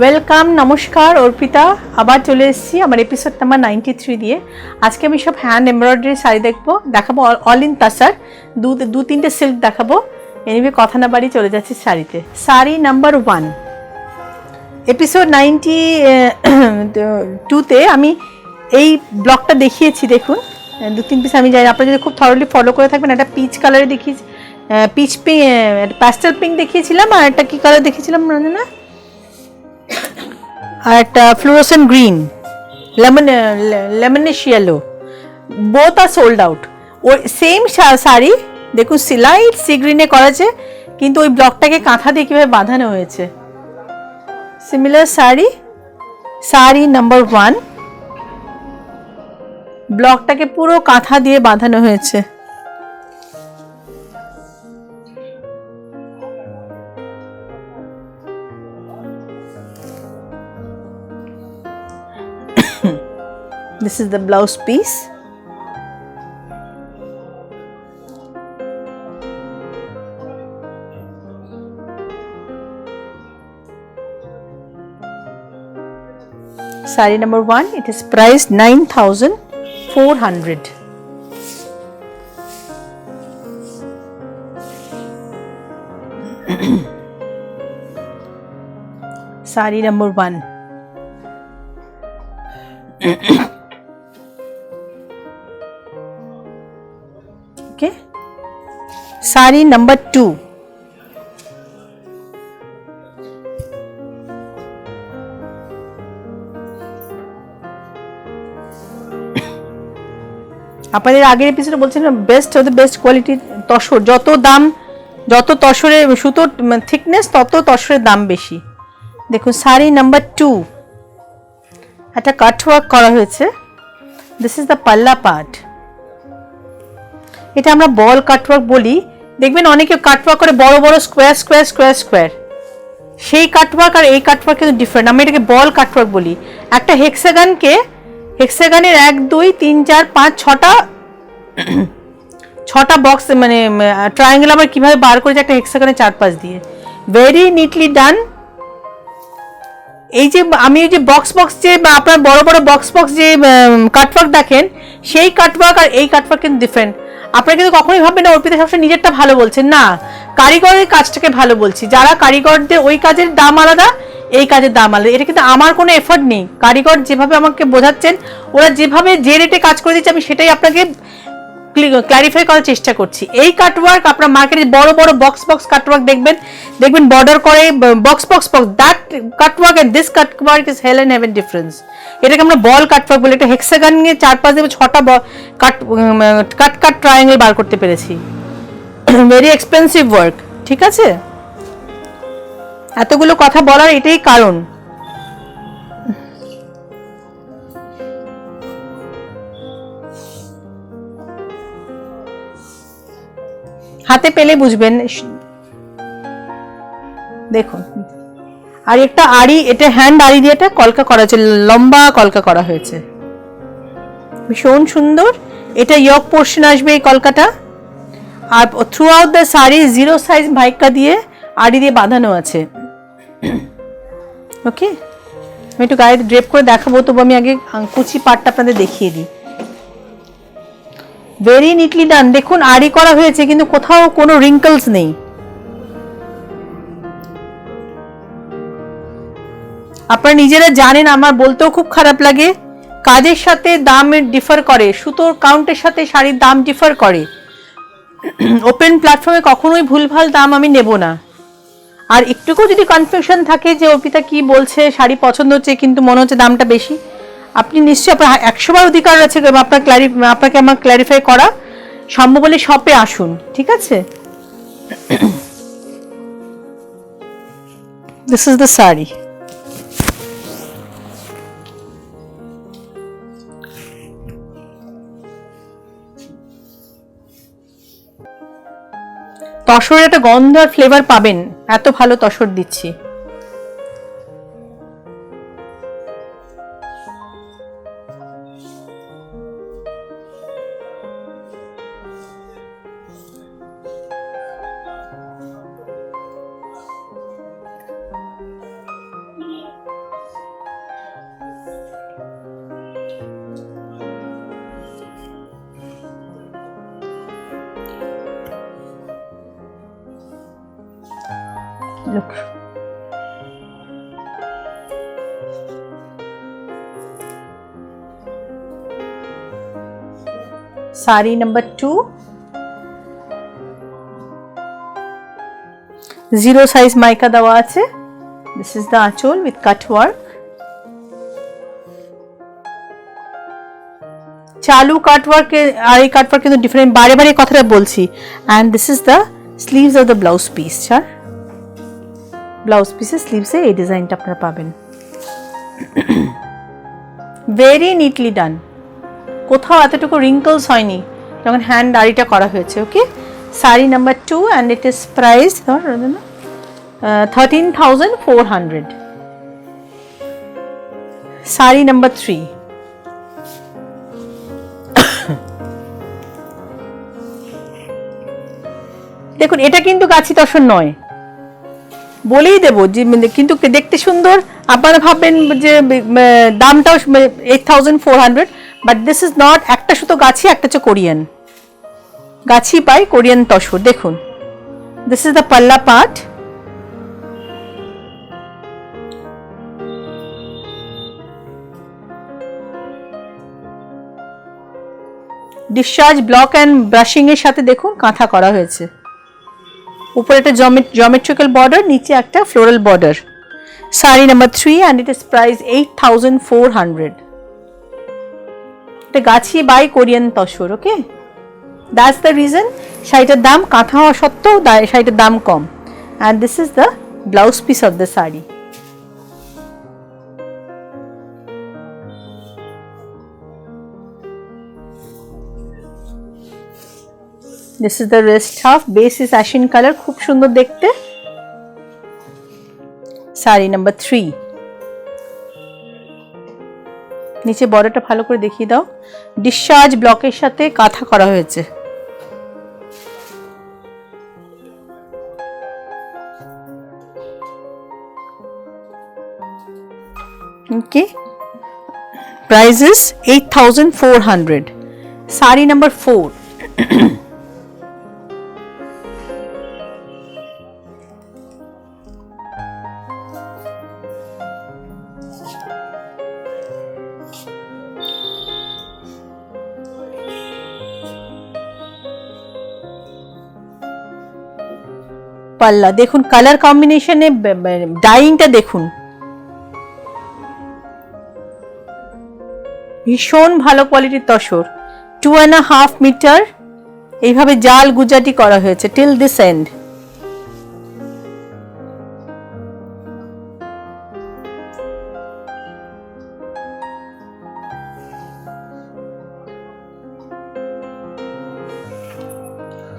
Welcome, নমস্কার অর্পিতা। আবার চলে এসেছি আমার এপিসোড নাম্বার 93 দিয়ে। আজকে আমি সব হ্যান্ড এমব্রয়ডারি শাড়ি দেখাবো অল ইন তাসার। দু তিনটে সিল্ক দেখাবো। এনিওয়ে কথা না বাড়ি চলে যাচ্ছি শাড়িতে। শাড়ি নাম্বার 1, এপিসোড 92তে আমি এই ব্লকটা দেখিয়েছি। দেখুন, 2-3 পিস আমি যাই, আপনারা যদি খুব থরলি ফলো করে থাকবেন। একটা পিচ কালারে দেখিয়েছি, পিচ পিঙ্ক, প্যাস্টেল পিঙ্ক দেখিয়েছিলাম, আর একটা কী কালার দেখিয়েছিলাম না, আর একটা fluorescent green, lemonish yellow. Both আর সোল্ড আউট। ওই সেম শাড়ি দেখুন, লাইট সি গ্রিনে করেছে, কিন্তু ওই ব্লকটাকে কাঁথা দিয়ে কীভাবে বাঁধানো হয়েছে। সিমিলার শাড়ি নাম্বার 1, ব্লকটাকে পুরো কাঁথা দিয়ে বাঁধানো হয়েছে। This is the blouse piece. Saree number 1, it is priced 9,400. Saree number 1. Okay, saree number 2. আপনাদের আগের এপিসোডে বলছিলাম বেস্ট অফ দ্য বেস্ট কোয়ালিটির তসর। যত তসরের সুতোর থিকনেস, তত তসরের দাম বেশি। দেখুন, শাড়ি নাম্বার 2, একটা কাট ওয়ার্ক করা হয়েছে। দিস ইজ দ্য পাল্লা পার্ট। এটা আমরা বল কাটওয়ার্ক বলি। দেখবেন অনেকে কাটওয়ার্ক করে বড় বড় স্কোয়ার স্কোয়ার স্কোয়ার স্কোয়ার। সেই কাটওয়ার্ক আর এই কাটওয়ার্ক কিন্তু ডিফারেন্ট। আমি এটাকে বল কাটওয়ার্ক বলি। একটা হেক্সাগানের 1 2 3 4 5 6টা বক্স, মানে ট্রায়াঙ্গেল আমরা কিভাবে বার করেছি একটা হেক্সাগানের 4-5 দিয়ে, ভেরি নিটলি ডান। এই যে আমি ওই যে বক্স যে আপনার বড় বড় বক্স যে কাটওয়ার্ক দেখেন, সেই কাটওয়ার্ক আর এই কাটওয়ার্ক কিন্তু ডিফারেন্ট। আপনারা কিন্তু কখনোই ভাববেন না অর্পিতা সবসময় নিজেরটা ভালো বলছেন, না, কারিগরের কাজটাকে ভালো বলছি। যারা কারিগরদের ওই কাজের দাম আলাদা, এই কাজের দাম আলাদা। এটা কিন্তু আমার কোনো এফর্ট নেই। কারিগর যেভাবে আমাকে বোঝাচ্ছেন, ওরা যেভাবে যে রেটে কাজ করে দিচ্ছে, আমি সেটাই আপনাকে ক্ল্যারিফাই করার চেষ্টা করছি। এই কাটওয়ার্ক আপনার মার্কেটে বড় বড় বক্স কাটওয়ার্ক দেখবেন বর্ডার করে box that cutwork and this cutwork is hell and heaven difference. এটাকে আমরা বল কাটওয়ার্ক বলি। একটা হেক্সাগন নিয়ে 4-5 দিয়ে 6টা কাট ট্রায়াঙ্গেল বার করতে পেরেছি। Very expensive work. ঠিক আছে, এতগুলো কথা বলার এটাই কারণ। হাতে পেলে বুঝবেন। দেখুন, আর একটা আড়ি, এটা হ্যান্ড আড়ি দিয়ে এটা কলকা করা হয়েছে, লম্বা কলকা করা হয়েছে, ভীষণ সুন্দর। এটা ইয়ক পোর্শন আসবে এই কলকাটা। আর থ্রু আউট দ্য শাড়ি 0 সাইজ ভাইকা দিয়ে আড়ি দিয়ে বাঁধানো আছে। ওকে, আমি একটু গায়ে ড্রেপ করে দেখাবো, তবু আমি আগে কুচি পাটটা আপনাদের দেখিয়ে দিই। ভেরি নিটলি ডান। দেখুন, আড়ি করা হয়েছে, কিন্তু কোথাও কোনো রিঙ্কলস নেই। আপনারা নিজেরা জানেন, আমার বলতেও খুব খারাপ লাগে, কাজের সাথে দামের ডিফার করে, সুতোর কাউন্টের সাথে শাড়ির দাম ডিফার করে। ওপেন প্ল্যাটফর্মে কখনোই ভুলভাল দাম আমি নেব না। আর একটুকু যদি কনফিউশন থাকে যে অর্পিতা কি বলছে, শাড়ি পছন্দ হচ্ছে কিন্তু মনে হচ্ছে দামটা বেশি, আপনি নিশ্চয়ই, আপনার 100 বার অধিকার আছে আপনাকে আমার ক্ল্যারিফাই করা। সম্ভব হলে শপে আসুন। ঠিক আছে, দিস ইজ দ্য শাড়ি। তসরের একটা গন্ধ আর ফ্লেভার পাবেন, এত ভালো তসর দিচ্ছি। Look. Sari number 2. 0 size mica দেওয়া আছে. This is the achol with cut work. চালু কাট ওয়ার্ক আর এই কাট ওয়ার্ক কিন্তু ডিফারেন্ট, বারে বারে কথাটা বলছি। And this is the sleeves of the blouse piece. Sir blouse পিসের স্লিভসে এই ডিজাইনটা আপনারা পাবেন। ভেরি নিটলি ডান, কোথাও এতটুকু রিঙ্কলস হয়নি যখন হ্যান্ড আড়িটা করা হয়েছে। Okay, sari number 2 and it is price 13,400। Sari number 3, দেখুন এটা কিন্তু গাছি তসর নয়, বলেই দেবো যে কিন্তু দেখতে সুন্দর। আপনারা ভাববেন যে দামটাও 8,400, বাট দিস ইজ নট। একটা শুধু গাছি, একটা হচ্ছে কোরিয়ান গাছি পাই, কোরিয়ান তসর। দেখুন, দিস ইজ দ্য পাল্লা part. Discharge block and brushing এর সাথে দেখুন কাঁথা করা হয়েছে। উপরে একটা geometrical border, নিচে একটা floral border. Saree number 3 and it is price 8,400. এটা গাছি by Korean tussar. Okay, that's the reason শাড়িটার দাম কাঁথা হওয়া সত্ত্বেও শাড়িটার দাম কম। And this is the blouse piece of the saree. This is the wrist half, base is ashen color, খুব সুন্দর দেখতে। শাড়ি নাম্বার 3, নিচে বর্ডারটা ভালো করে দেখিয়ে দাও। ডিসচার্জ ব্লকের সাথে কাঁথা করা হয়েছে। ওকে, প্রাইস ইজ 8,400। শাড়ি নাম্বার 4, পাল্লা দেখুন, কালার কম্বিনেশনে ডাইংটা দেখুন, ভীষণ ভালো কোয়ালিটির তসর। 2.5 মিটার এইভাবে জাল গুজাটি করা হয়েছে till this end.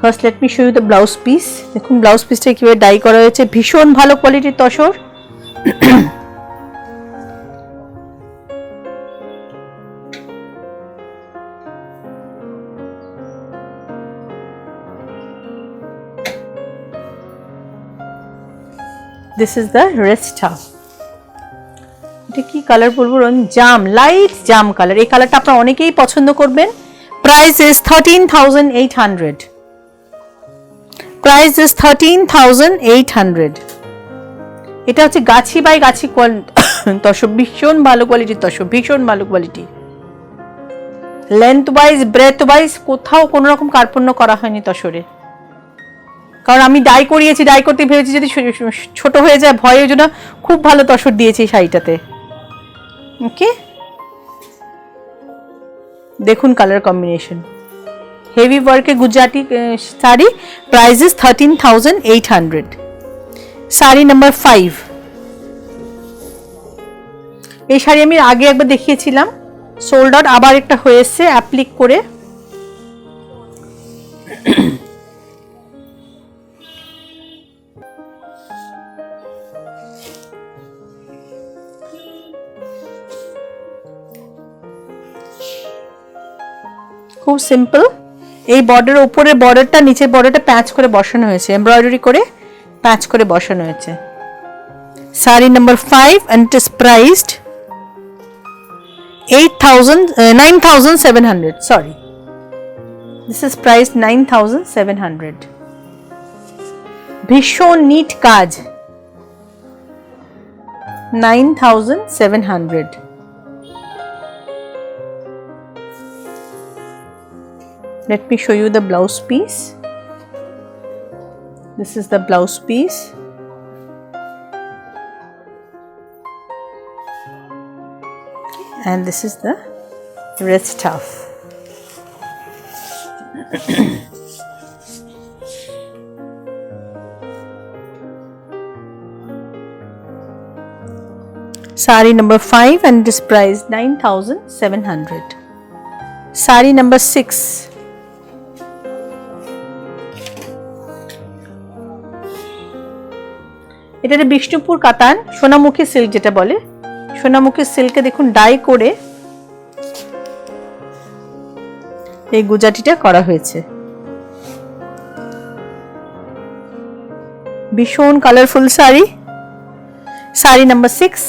First let me show you the blouse piece. দেখুন ব্লাউজ পিসটা কিভাবে ডাই করা হয়েছে, ভীষণ ভালো কোয়ালিটির tussar. This is the rest half. এটা কি কালার বলবো, জাম, লাইট জাম কালার। এই কালারটা আপনারা অনেকেই পছন্দ করবেন। Price is 13,800। Price is 13,800। এটা হচ্ছে গাছি বাই গাছি তসর, ভীষণ ভালো কোয়ালিটির তসর, ভীষণ ভালো quality. Length wise breadth wise কোথাও কোনো রকম কার্পণ্য করা হয়নি তসরে। কারণ আমি ডাই করিয়েছি, ডাই করতে ভেবেছি যদি ছোট হয়ে যায় ভয়ের জন্য খুব ভালো তসর দিয়েছি শাড়িটাতে। ওকে, দেখুন কালার কম্বিনেশন, হেভি ওয়ার্কে Gujarati sari. Price is 13,800। Sari number 5, এই শাড়ি আমি আগে একবার দেখিয়েছিলাম, সোল্ড আউট, আবার একটা হয়েছে অ্যাপ্লিক করে। খুব সিম্পল। এই বর্ডার, উপরের বর্ডারটা নিচের বর্ডারটা প্যাচ করে বসানো হয়েছে, এমব্রয়ডারি করে প্যাচ করে বসানো হয়েছে। Sari number 5 and it is priced 9,700. Sorry, this is priced 9,700. ভীষণ নিট কাজ, 9,700. Let me show you the blouse piece. This is the blouse piece. And this is the red stuff. Sari number 5 and it is priced 9,700. Sari number 6. এটা একটা বিষ্ণুপুর কাতান Sonamukhi silk যেটা বলে, সোনামুখী সিল্কে দেখুন die করে এই গুজাটিটা করা হয়েছে, ভীষণ colourful sari. Sari number 6।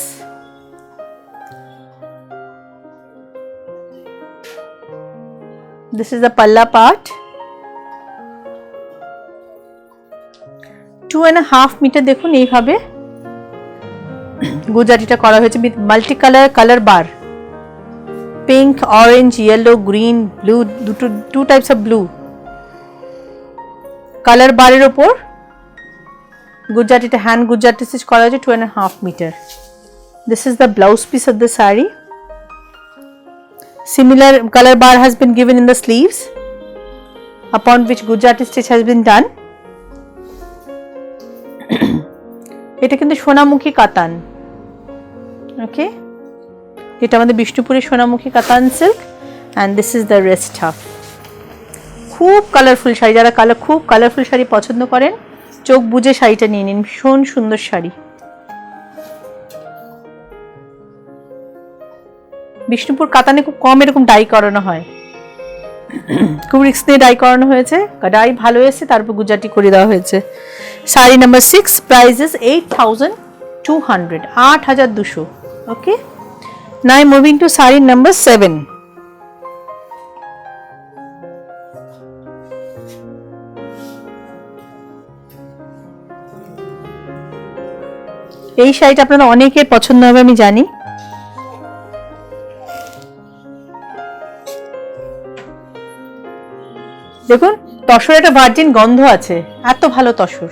This is the palla part. 2.5 metre দেখুন এইভাবে গুজাটিটা করা হয়েছে with multi colour bar, pink, orange, yellow, green, blue, two types of blue colour বারের ওপর গুজাটিটা হ্যান্ড গুজাটি স্টিচ করা হয়েছে 2.5 metre. This is the blouse piece of the saree. Similar color bar has been given in the sleeves, upon which Gujarati stitch has been done. এটা কিন্তু সোনামুখী কাতান, ওকে, এটা আমাদের বিষ্ণুপুরের সোনামুখী কাতান silk. And this is the red staff. খুব colourful sari, যারা খুব কালারফুল শাড়ি পছন্দ করেন চোখ বুজে শাড়িটা নিয়ে নিন, ভীষণ সুন্দর শাড়ি। বিষ্ণুপুর কাতানে খুব কম এরকম ডাই করানো হয়, খুব রিক্স নিয়ে ডাই করানো হয়েছে, ডাই ভালো এসে তারপর গুজাটি করে দেওয়া হয়েছে। Sari number 6, price is 8,200, 8,200। Okay, now moving to sari number 7। এই শাড়িটা আপনারা অনেকের পছন্দ হবে আমি জানি। দেখুন তসর একটা ভার্জিন গন্ধ আছে, এত ভালো tussar.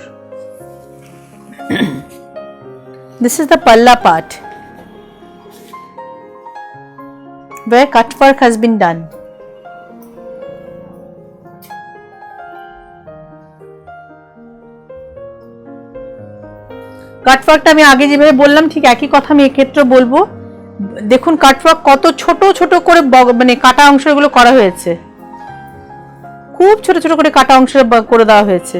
This is the palla part where cut work has been done. কাটওয়ার্কটা আমি আগে যেভাবে বললাম ঠিক একই কথা আমি এক্ষেত্রে বলবো। দেখুন কাটওয়ার্ক কত ছোট ছোট করে মানে কাটা অংশগুলো করা হয়েছে, খুব ছোট ছোট করে কাটা অংশ করে দেওয়া হয়েছে।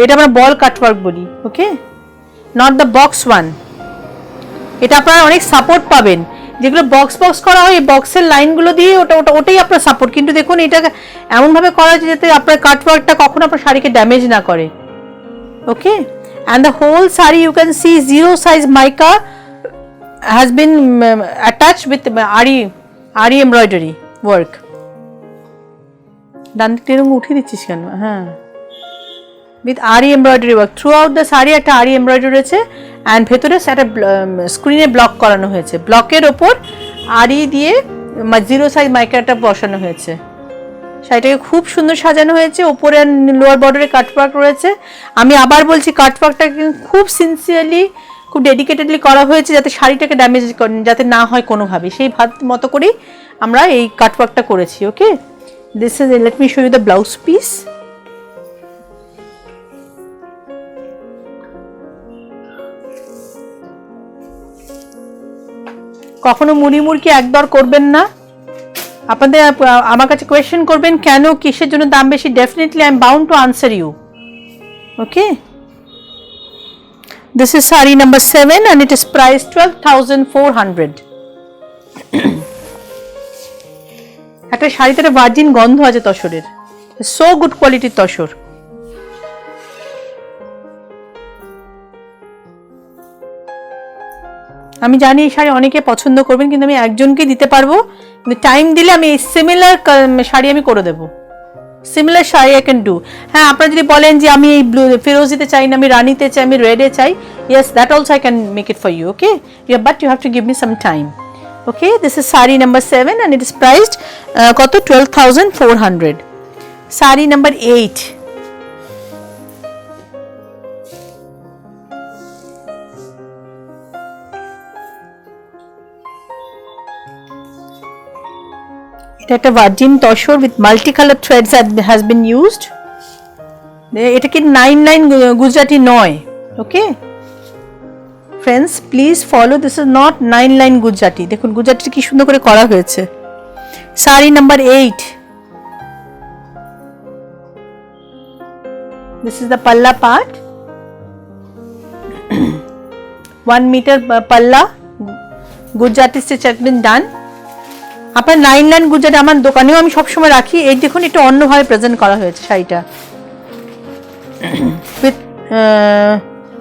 এটা আমরা বল কাটওয়ার্ক বলি, ওকে, নট দ্য বক্স ওয়ান। এটা আপনারা অনেক সাপোর্ট পাবেন, যেগুলো বক্স করা হয় এই বক্সের লাইনগুলো দিয়ে ওটাই আপনার সাপোর্ট। কিন্তু দেখুন এটা এমনভাবে করা হয়েছে যাতে আপনার কাটওয়ার্কটা কখনো আপনার শাড়িকে ড্যামেজ না করে, ওকে। And the whole saree you can see 0 size mica has been attached with ari embroidery work. ডান দিকটা এরকম উঠিয়ে দিচ্ছিস কেন? হ্যাঁ, with ari embroidery work throughout the saree একটা ari embroidery রয়েছে, and ভেতরে একটা স্ক্রিনে ব্লক করানো হয়েছে, ব্লকের ওপর ari দিয়ে 0 size মাইকাটা বসানো হয়েছে। শাড়িটাকে খুব সুন্দর সাজানো হয়েছে, ওপরে লোয়ার বর্ডারে কাটওয়ার্ক রয়েছে। আমি আবার বলছি কাটওয়ার্কটা খুব সিনসিয়ারলি খুব ডেডিকেটেডলি করা হয়েছে যাতে শাড়িটাকে ড্যামেজ যাতে না হয় কোনোভাবে, সেই মতো করেই আমরা এই কাটওয়ার্কটা করেছি, okay. This is, let me show you the blouse piece. কখনো মুড়ি একদর করবেন না। আপনাদের আমার কাছে কোয়েশ্চেন করবেন কেন কিসের জন্য দাম বেশি, definitely I am bound to answer you, okay. This is sari number 7 and it is priced 12,400. একটা শাড়িতে একটা ভার্জিন গন্ধ আছে তসরের, সো গুড কোয়ালিটির তসর। আমি জানি এই শাড়ি অনেকে পছন্দ করবেন, কিন্তু আমি একজনকে দিতে পারবো, কিন্তু টাইম দিলে আমি এই সিমিলার শাড়ি আমি করে দেবো, similar sari I can do. হ্যাঁ, আপনারা যদি বলেন যে আমি এই ব্লু ফিরোজিতে চাই না, আমি রানিতে চাই, আমি রেডে চাই, yes that also I can make it for you. Okay, but you have to give me some time. Okay, this is sari number 7 and it is priced কত 12,400. শাড়ি নাম্বার 8, এটা একটা virgin tussar with multi colour threads has been used. এটা কি 9 গুজরাটি নয়। Okay friends, please follow, this is not 9 Gujarati. দেখুন গুজরাটি কি সুন্দর করে করা হয়েছে। Sari number 8, this is the palla part. 1 meter palla Gujarati stitch has been done. আপনার 9 লাইন গুজরাটি আমার দোকানেও আমি সবসময় রাখি। এই দেখুন এটা অন্যভাবে প্রেজেন্ট করা হয়েছে শাড়িটা,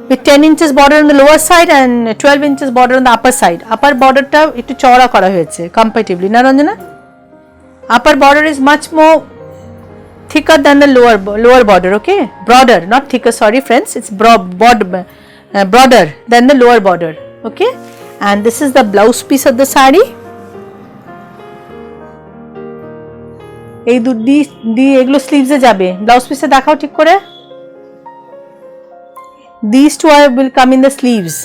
with 10 inches border on the lower side and 12 inches border on the upper side. আপার বর্ডারটা একটু চওড়া করা হয়েছে কম্পারেটিভলি, না রঞ্জনা? আপার border is much more thicker than the lower border. Okay, broader, not thicker, sorry friends, it's broader than the lower border. Okay, and this is the blouse piece of the sari. এই দি এগুলো স্লিভসে যাবে। Blouse পিসে দেখাও ঠিক করে। These two will come in the sleeves.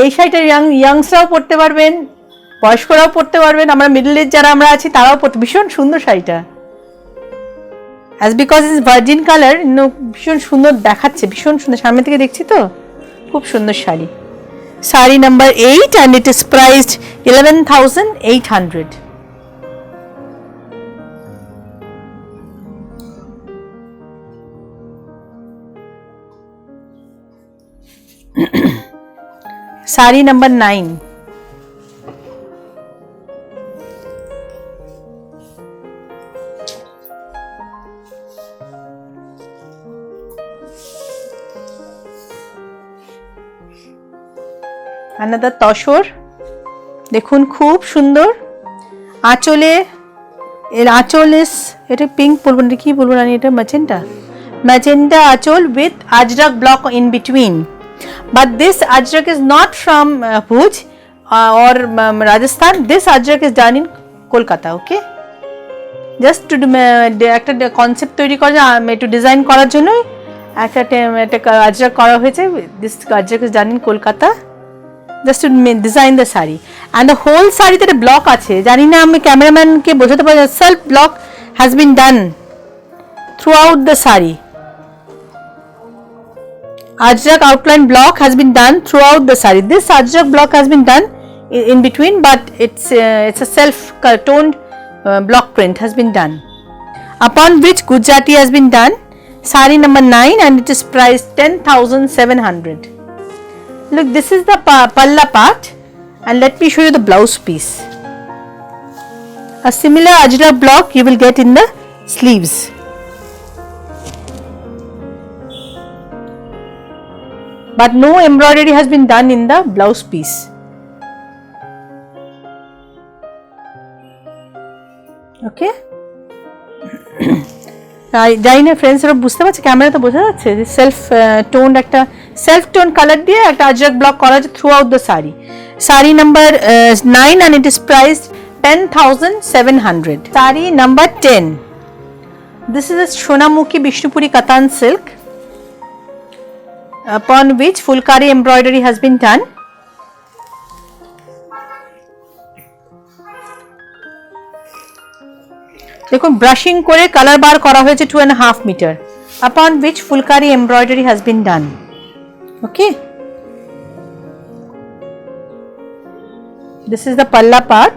এই শাড়িটা ইয়াংসরাও পরতে পারবেন, বয়স্করাও পরতে পারবেন, আমরা মিডল এজ যারা আমরা আছি তারাও পরতে। ভীষণ সুন্দর শাড়িটা, as because it's virgin color, ভীষণ সুন্দর দেখাচ্ছে, ভীষণ সুন্দর। সামনে থেকে দেখছি তো, খুব সুন্দর sari. Sari number 8 and it is priced 11,800. Sari number 9, another tussar. দেখুন খুব সুন্দর আঁচলে, এর আঁচল ইস, এটা পিঙ্ক বলবো না, কি বলবো না, এটা ম্যাজেন্টা আঁচল with ajrak block in between. But this ajrak is not from Bhuj or Rajasthan. This ajrak is done in Kolkata. Okay, just to একটা কনসেপ্ট তৈরি করা, একটু ডিজাইন করার জন্য একটা ajrak করা হয়েছে। This ajrak is done in Kolkata just to design the saree, and the whole saree তে ব্লক আছে। জানি না আমি ক্যামেরাম্যানকে বোঝাতে পারি, self block has been done throughout the saree. Ajrak outline block has been done throughout the saree. This ajrak block has been done in between, but it's a self toned block print has been done, upon which Gujarati has been done. Saree number 9 and it is priced 10,700. Look, this is the palla part, and let me show you the blouse piece. A similar ajrak block you will get in the sleeves. But no embroidery has been done in the blouse piece. Okay, জানি না friends এরা বুঝতে পারছে, camera তো বোঝা যাচ্ছে যে self toned, একটা সেলফ টোন কালার দিয়ে একটা আজরাক ব্লক করা আছে থ্রু আউট দ্য sari. Sari number 9 and it is priced 10,700. Sari number 10, this is a Shonamukhi Bishnupuri Katan silk, upon which Fulkari embroidery has been done. দেখুন ব্রাশিং করে কালার বার করা হয়েছে 2.5 metre, upon which Fulkari embroidery has been done. Okay, this is the palla part.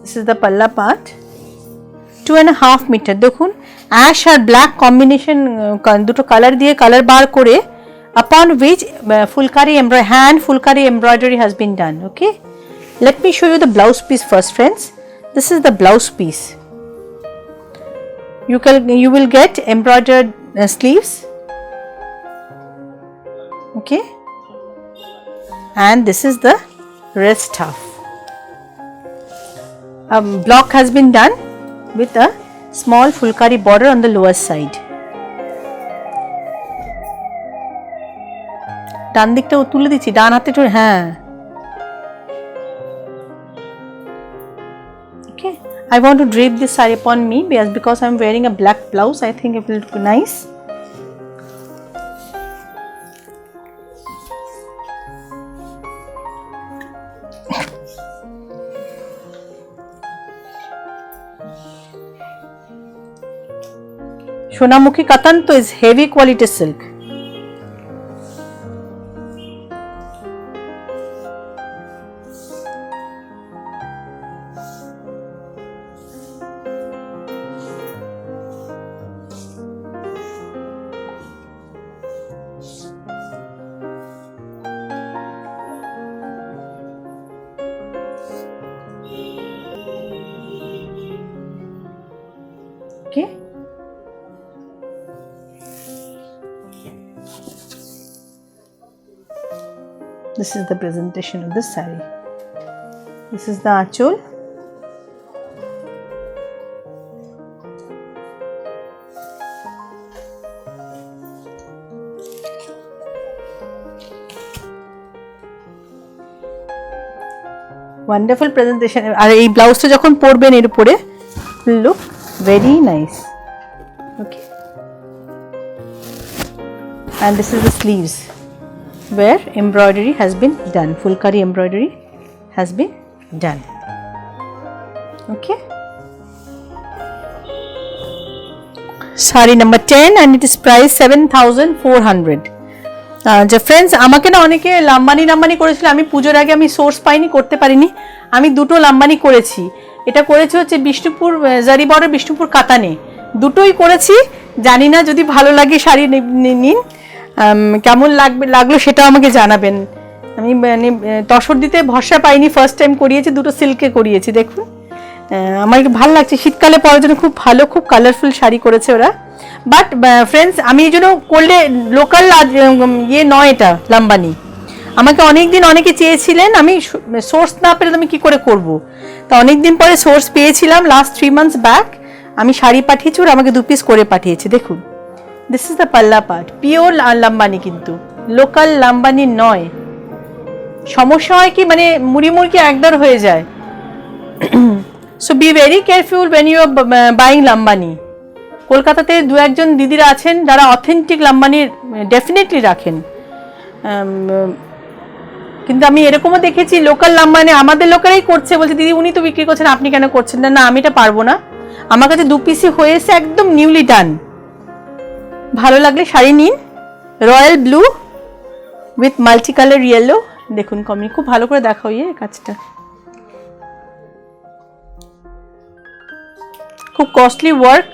This is the palla part, 2.5 metre. দেখুন ash আর black combination, দুটো colour দিয়ে colour bar করে, upon which Fulkari hand Fulkari embroidery has been done. Okay, let me show you the blouse piece first, friends. This is the blouse piece. You will get embroidered sleeves. Okay, and this is the wrist cuff. Block has been done with a small fulkari border on the lower side. ডান দিকটাও তুলে দিচ্ছি, ডান হাতে একটু, হ্যাঁ। Okay, I want to drape this saree upon me because I am wearing a black blouse. I think it will look nice. Sonamukhi cotton to is heavy quality silk. Okay. This is the presentation of this saree. This is the achol. Wonderful presentation. আর এই ব্লাউজটা যখন পরবেন এর উপরে look very nice. Okay. And this is the sleeves where embroidery has been done. Fulkari embroidery has been done. Okay. Saree number 10 and it is price 7,400. যে friends, আমাকে না অনেকে লাম্বানি করেছিল, আমি পুজোর আগে আমি সোর্স পাইনি, করতে পারিনি। আমি দুটো লাম্বানি করেছি। এটা করেছি হচ্ছে বিষ্ণুপুর জারি বর্ডার, বিষ্ণুপুর কাতানে, দুটোই করেছি। জানি না, যদি ভালো লাগে শাড়ি নিন, কেমন লাগলো সেটাও আমাকে জানাবেন। আমি মানে তসর দিতে ভরসা পাইনি, ফার্স্ট টাইম করিয়েছি, দুটো সিল্কে করিয়েছি। দেখুন আমার ভালো লাগছে, শীতকালে পরার জন্য খুব ভালো, খুব কালারফুল শাড়ি করেছে ওরা। বাট ফ্রেন্ডস, আমি এই জন্য করলে লোকাল ইয়ে নয়, এটা লাম্বানি। আমাকে অনেকদিন অনেকে চেয়েছিলেন, আমি সোর্স না পেলে আমি কী করে করব। তা অনেকদিন পরে সোর্স পেয়েছিলাম, লাস্ট 3 months ব্যাক আমি শাড়ি পাঠিয়েছি, ওরা আমাকে 2 piece করে পাঠিয়েছে। দেখুন, দিস ইজ দ্য পাল্লা পার্ট, পিওর লাম্বানি, কিন্তু লোকাল লাম্বানি নয়। সমস্যা হয় কি, মানে মুড়ি একদর হয়ে যায়। So be very careful when you are buying Lambani. কলকাতাতে 2-1 দিদিরা আছেন যারা অথেন্টিক লাম্বানি ডেফিনেটলি রাখেন, কিন্তু আমি এরকমও দেখেছি লোকাল লাম্বানি আমাদের লোকেরাই করছে, বলছে দিদি উনি তো বিক্রি করছেন, আপনি কেন করছেন না? না, আমি এটা পারবো না, আমার কাছে 2 piece হয়েছে, একদম নিউলি ডান। ভালো লাগলে শাড়ি নিন। Royal blue with multi colour yellow. দেখুন কমি, খুব ভালো করে দেখাও কাজটা, খুব কস্টলি ওয়ার্ক,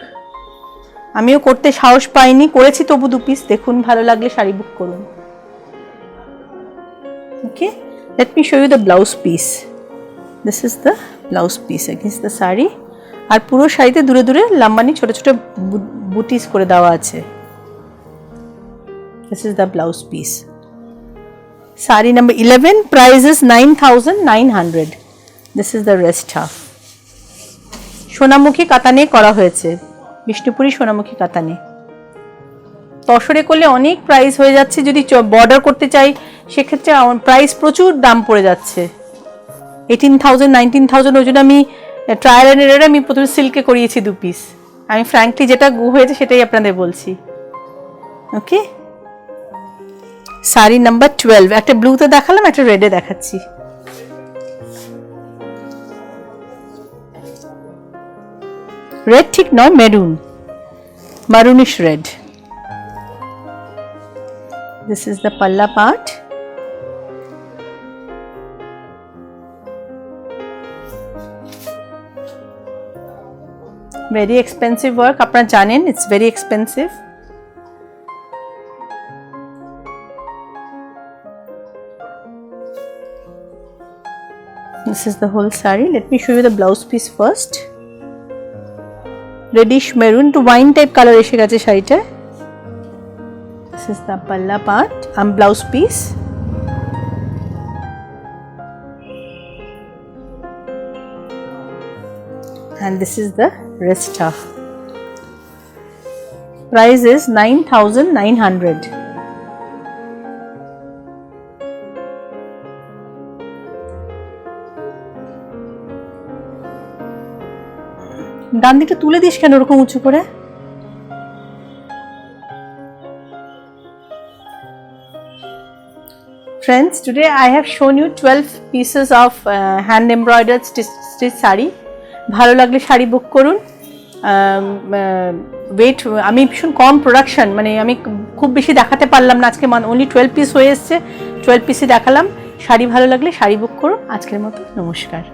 আমিও করতে সাহস পাইনি, করেছি তবু 2 piece। দেখুন, ভালো লাগলে শাড়ি বুক করুন। Okay, let me show you the blouse piece. This is the blouse piece against the saree. আর পুরো শাড়িতে দূরে দূরে লাম্বানি ছোট ছোট বুটিস করে দেওয়া আছে। This is the blouse piece. Saree number 11, price is 9,900. This is the rest half. Sonamukhi কাতানে করা হয়েছে, বিষ্ণুপুরি সোনামুখী কাতানে। তসরে করলে অনেক প্রাইস হয়ে যাচ্ছে, যদি বর্ডার করতে চাই সেক্ষেত্রে প্রাইস প্রচুর দাম পড়ে যাচ্ছে, 18,000 19,000। ওই জন্য আমি ট্রায়াল অ্যান্ড এরর আমি প্রথমে সিল্কে করিয়েছি 2 piece। আমি ফ্র্যাঙ্কলি যেটা হয়েছে সেটাই আপনাদের বলছি। ওকে, শাড়ি নাম্বার 12, একটা ব্লুতে দেখালাম, একটা রেডে দেখাচ্ছি। রেড ঠিক নয়, maroon, maroonish red. This is the palla part. Very expensive work, আপনারা জানেন, it's very expensive. This is the whole saree. Let me show you the blouse piece first. Reddish maroon to wine type color এসে গেছে শাড়িটা। This is the palla part and blouse piece. and this is the resta. Price is 9,900. ডান দিকটা তুলে this কেন ওরকম উঁচু করে? Friends, today I have shown you 12 pieces of hand embroidered stitch sari. ভালো লাগলে শাড়ি বুক করুন. ওয়েট আমি ভীষণ কম প্রোডাকশন, মানে আমি খুব বেশি দেখাতে পারলাম না আজকে, অনলি 12 পিস হয়ে এসছে, 12 পিসই দেখালাম. শাড়ি ভালো লাগলে শাড়ি বুক করুন. আজকের মতো নমস্কার.